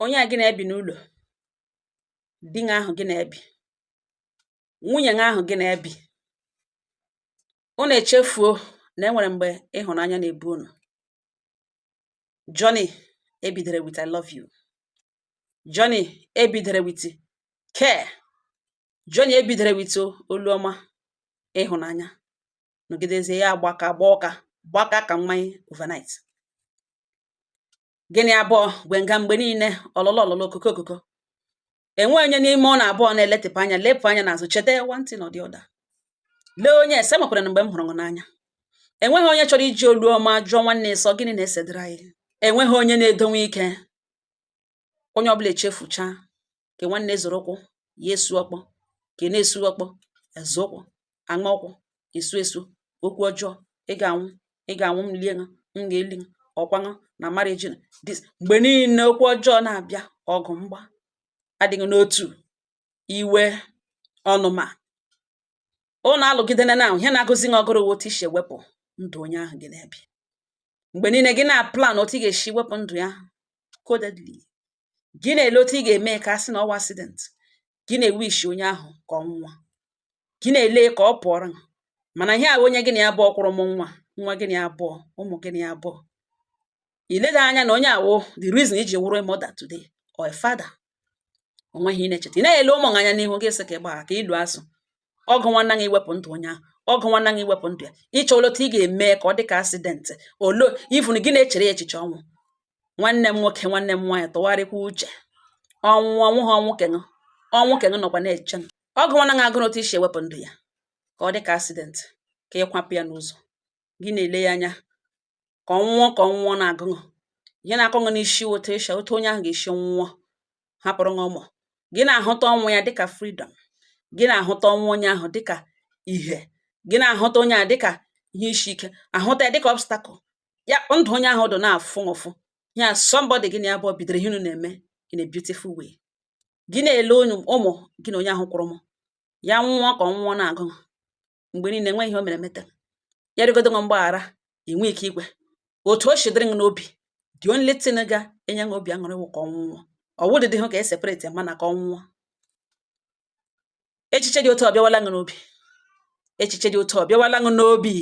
onye a gị na-ebi n'ụlọ, di gị ahụ gị na-ebi, nwunye gị ahụ gị na-ebi, unu echefuo na enwere mgbe ịhụnanya na-ebu unu. Journey ebidere with I love you. Journey ebidere with care. Journey ebidere with olu ọma, ịhụnanya. Nọgidezie ya gbaka ka mmanya overnight. Gịnị abụọ gwenga mgbe niile ọlọlọ okoko. Enwe onye n'ime ọ na-abụọ na-eletịpụ anya lepụ anya n'azụ cheta one thing or the other. Lee onye ese makwara na mgbe m hụrụ gị n'anya. Enweghị onye chọrọ iji olu ọma jụọ nwanne sọ gịnị na-esedịrị anyị. Enweghị onye na-edonwe ike. Onye ọbụla echefucha ka nwanne zoro ụkwụ ya esu ọkpọ, ka na-esu ọkpọ ezu ụkwụ, aṅụ ọkwụ esu okwu ọjọọ, ị ga-anwụ m lie m ga-eli ọkwaṅụ na marriage this mgbe niile okwu ọjọọ na-abịa ọgụ mgba adịghị n'otu iwe ọnụma. Ụnụ alụgidena na ihe na-agụzi gị ọgụrụ otu isi ewepụ ndụ onye ahụ gị na-ebi. Mgbe niile gị na-aplan otu ị ga-esi wepụ ndụ ya codedly. Gị na-ele otu ị ga-eme ka a sị na ọwa accident. Gị na-ewishi onye ahụ ka ọ nwụọ. Gị na-ele ka ọ pụọrọ. Mana ihe ahụ onye gị na ya abụọ kwụrụ m nwa gị na ya abụọ, ụmụ gị na ya abụọ. Ileda anya na onye awụ the reason iji wụrụ a mother today or a father. Onweghị na-echeta. Ị na-ele ụmụ anya n'ihu gị sị ka ị gbagha ka ilu asụ. Ọgụ nwanna gị iwepụ ndụ onye ahụ. Ọgụ nwanna gị iwepụ ndụ ya. Ịchọ otu ị ga-eme ka ọ dị ka accident. Olo even gị na-echere ya echiche ọnwụ. Nwanne m nwoke nwanne m nwaanyị tụgharịkwa uche. Ọnwụ ha ọnwụ kenụ nọkwa na-eche. Ọgụ nwanna gị agụrụ otu isi ewepụ ndụ ya ka ọ dị ka accident ka ịkwapụ ya n'ụzọ. Gị na-ele ya anya ka ọnwụọ na-agụṅụ. Ihe na-akọ gị n'isi otu onye ahụ ga-esi nwụọ hapụrụ gị ụmụ. Gị na-ahụta ọnwụ ya dịka freedom. Gị na-ahụta ọnwụ onye ahụ dịka ihe. Gị na-ahụta onye ahụ dịka ihe isi ike. Ahụta ya dịka obstacle. Ya ndụ onye ahụ dụ na-afụ ụfụ. Ya somebody gị na ya abụọ bidoro ihe unu na-eme in a beautiful way. Gị na-ele ụmụ gị na onye ahụ kwụrụ m. Ya nwụọ ka ọnwụọ na-agụṅụ. Mgbe niile enweghị ihe o mere mete. Ya rigodo nwe mgbaghara enwe ike igwe. Otu o shidịrị gị n'obi the only thing ga-enye gị obi aṅụrị wụ ka ọnwụọ. Ọwụdịdị hụ ka e separate ya mana ka ọnwụọ. Echiche dị otu ọ bịawala gị n'obi. Echiche dị otu ọ bịawala gị n'obi.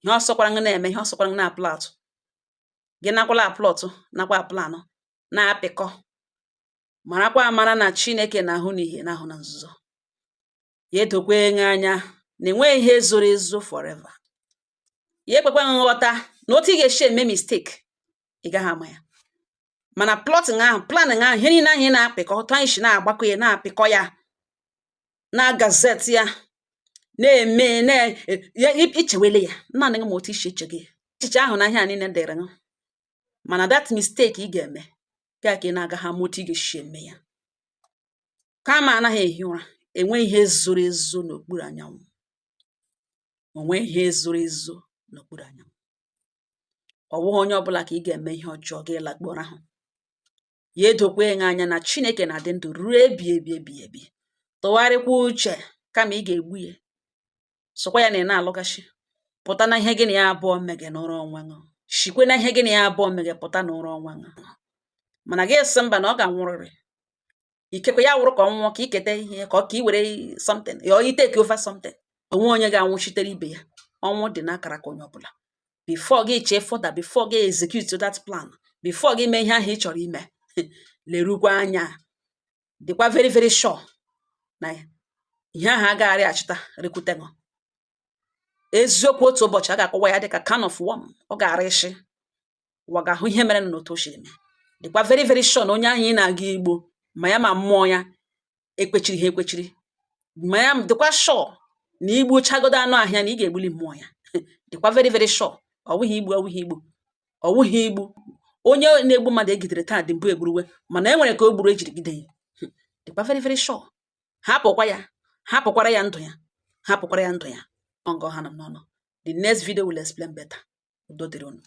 Ihe ọ sọkwara gị na-eme ihe ọ sọkwara gị na-aplọtụ. Gị nakwala aplọtụ nakwa aplanụ na-apịkọ. Marakwa amara na Chineke na-ahụ n'ihe na-ahụ na nzuzo. Ya edokwe gị anya na enweghị ihe zoro ezo forever. Ya ekwekwe nghọta na otu ị ga-esi eme mistake ị gaghị ama ya. Mana plotting ahụ planning ahụ ihe niile ahụ ị na-apịkọ otu anyị si na-agbakọ ya na-apịkọ ya na gazeti ya na-eme ichewele ya naanị gị ma otu isi eche gị echiche ahụ na ihe a niile dịrị gị. Mana that mistake ị ga-eme ka ị na-agaghị ama otu ị ga-esi eme ya. Kama anaghị ehi ụra enwe ihe zoro ezo n'okpuru anyanwụ. Onwe ihe zoro ezo n'okpuru anyanwụ. Ọ bụghị onye ọbụla ka ị ga-eme ihe ọjọọ ga-elakpọrọ ahụ. Ya edokwe gị anya na Chineke na-adị ndụ ruo ebi. Tụgharịkwa uche kama ị ga-egbu ya. Sokwa ya na ị na-alụgachi. Pụta na ihe gị na ya abụọ mege n'ụra ọnwa gị. Shikwe na ihe gị na ya abụọ mege pụta n'ụra ọnwa gị. Mana gị sị mba na ọ ga-anwụrịrị. Ikekwe ya wụrụ ka ọ nwụọ ka ikete ihe ka ị were something ya ị take over something. Onwe onye ga-anwụchitere ibe ya. Ọnwụ dị n'akara ka onye ọbụla. Before gị chee further, before gị execute that plan, before gị mee ihe ahụ ị chọrọ ime, lerukwa anya. Dịkwa very very sure na ihe ahụ agaghị achịta rekwute gị. Eziokwu otu ụbọchị a ga-akọwa ya dịka can of worm. Ọ ga-ara isi. Ụwa ga-ahụ ihe mere n'otu o siri eme. Dịkwa very very sure na onye ahụ ị na-aga igbo ma ya ma mmụọ ya ekpechiri ha ekpechiri. Ma ya dịkwa sure na igbu chagodo anụ ahịa na ị ga-egbuli mmụọ ya. Dịkwa very very sure. Ọwụghị igbu. Onye na-egbu mmadụ egidere taa dị mbụ egburuwe mana e nwere ka o gburu ejiri gide ya. Dịkwa very very sure. Hapụkwara ya ndụ ya. Hapụkwara ya ndụ ya. Ọngọ ha nọ n'ọnụ. The next video will explain better. Udo dịrị unu.